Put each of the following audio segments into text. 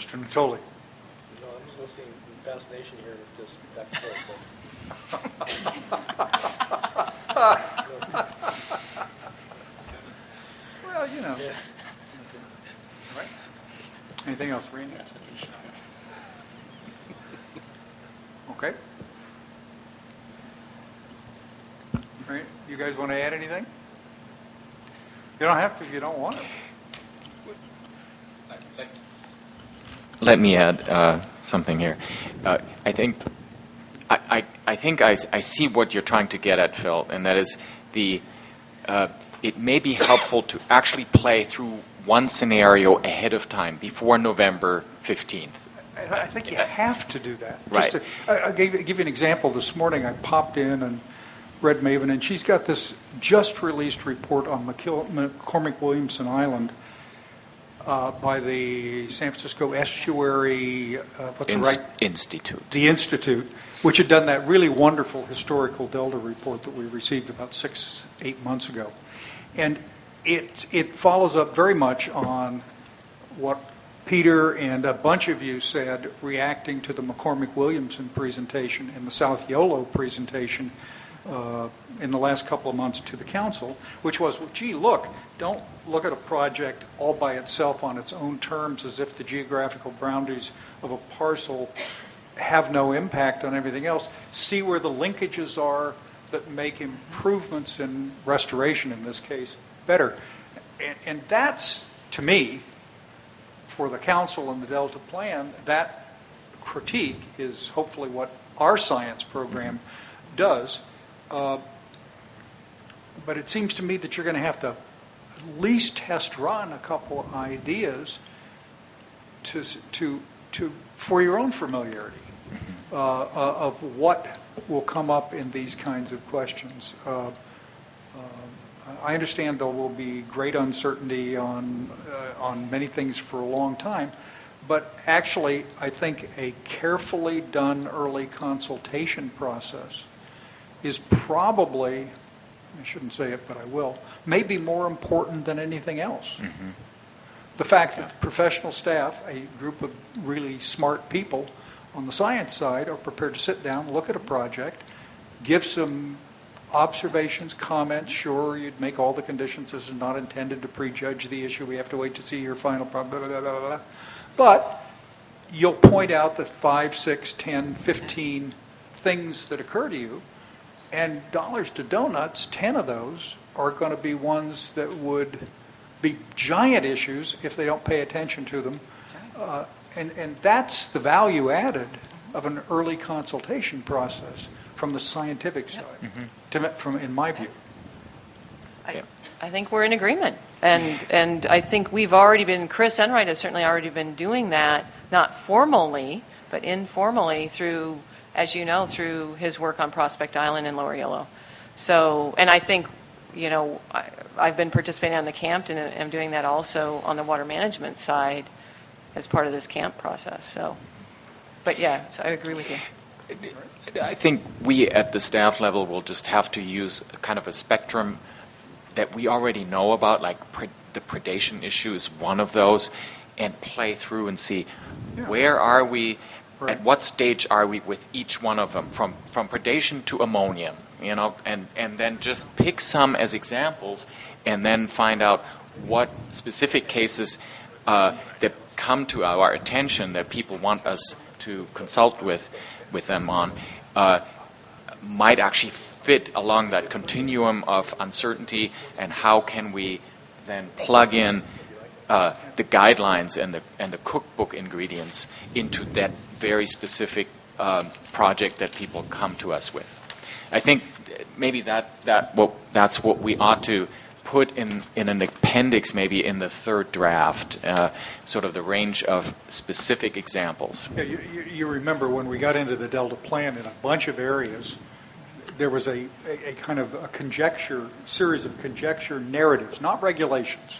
Mr. Natoli. No, I'm just listening with fascination here with this back and forth. Well, you know. Yeah. Right. Anything else, Randy? Okay. All right. You guys want to add anything? You don't have to if you don't want to. Let me add something here. I think I see what you're trying to get at, Phil, and that is it may be helpful to actually play through one scenario ahead of time before November 15th. I think you have to do that. Right. I'll give you an example. This morning I popped in and read Maven, and she's got this just released report on McCormick Williamson Island by the San Francisco Estuary Institute. The Institute, which had done that really wonderful historical Delta report that we received about 6-8 months ago. And it follows up very much on what Peter and a bunch of you said reacting to the McCormick Williamson presentation and the South Yolo presentation in the last couple of months to the council, which was, well, gee, look, don't look at a project all by itself on its own terms as if the geographical boundaries of a parcel have no impact on everything else. See where the linkages are that make improvements in restoration, in this case, better. And that's, to me, for the council and the Delta Plan, that critique is hopefully what our science program does. But it seems to me that you're going to have to at least test run a couple of ideas for your own familiarity of what will come up in these kinds of questions. I understand there will be great uncertainty on many things for a long time, but actually I think a carefully done early consultation process is probably, I shouldn't say it, but I will, maybe more important than anything else. Mm-hmm. The fact that the professional staff, a group of really smart people on the science side, are prepared to sit down, look at a project, give some observations, comments. Sure, you'd make all the conditions. This is not intended to prejudge the issue. We have to wait to see your final problem, blah, blah, blah, blah. But you'll point out the 5, 6, 10, 15 things that occur to you, and dollars to donuts, 10 of those are going to be ones that would be giant issues if they don't pay attention to them. And that's the value added of an early consultation process from the scientific side, from in my view. I think we're in agreement. And I think we've already been, Chris Enright has certainly already been doing that, not formally, but informally through, as you know, through his work on Prospect Island and Lower Yellow. So, and I think, I've been participating on the camp and I'm doing that also on the water management side as part of this camp process. So, but yeah, so I agree with you. I think we at the staff level will just have to use kind of a spectrum that we already know about, like the predation issue is one of those, and play through and see where are we, at what stage are we with each one of them, from predation to ammonium, and then just pick some as examples, and then find out what specific cases that come to our attention that people want us to consult with them on might actually fit along that continuum of uncertainty, and how can we then plug in the guidelines and the cookbook ingredients into that very specific project that people come to us with. I think maybe that's what we ought to put in an appendix, maybe in the third draft, sort of the range of specific examples. Yeah, you remember when we got into the Delta Plan in a bunch of areas, there was a kind of a series of conjecture narratives, not regulations,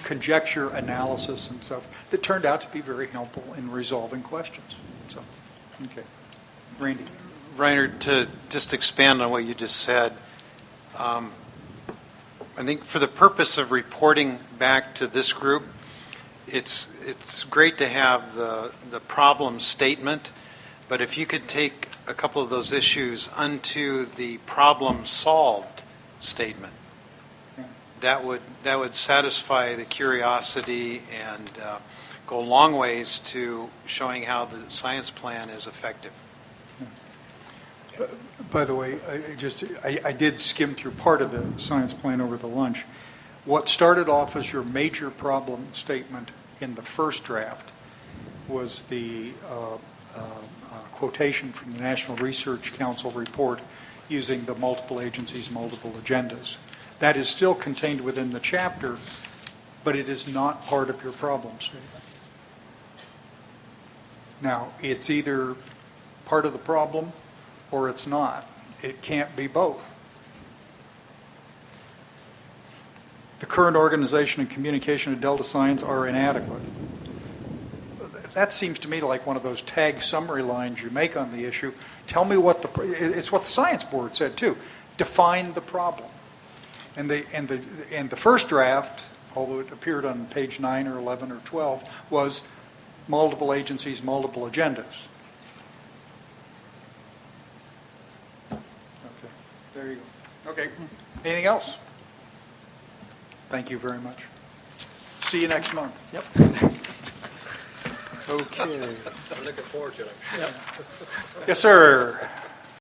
conjecture analysis and stuff that turned out to be very helpful in resolving questions. So, okay. Randy. Reiner, to just expand on what you just said, I think for the purpose of reporting back to this group, it's great to have the problem statement, but if you could take a couple of those issues unto the problem solved statement, that would satisfy the curiosity and go a long ways to showing how the science plan is effective. By the way, I did skim through part of the science plan over the lunch. What started off as your major problem statement in the first draft was the quotation from the National Research Council report using the multiple agencies, multiple agendas. That is still contained within the chapter, but it is not part of your problem statement. Now, it's either part of the problem or it's not. It can't be both. The current organization and communication of Delta Science are inadequate. That seems to me like one of those tag summary lines you make on the issue. Tell me it's what the science board said too. Define the problem. And the first draft, although it appeared on page 9 or 11 or 12, was multiple agencies, multiple agendas. Okay, there you go. Okay, anything else? Thank you very much. See you next month. Yep. Okay. I'm looking forward to it. Yes, sir.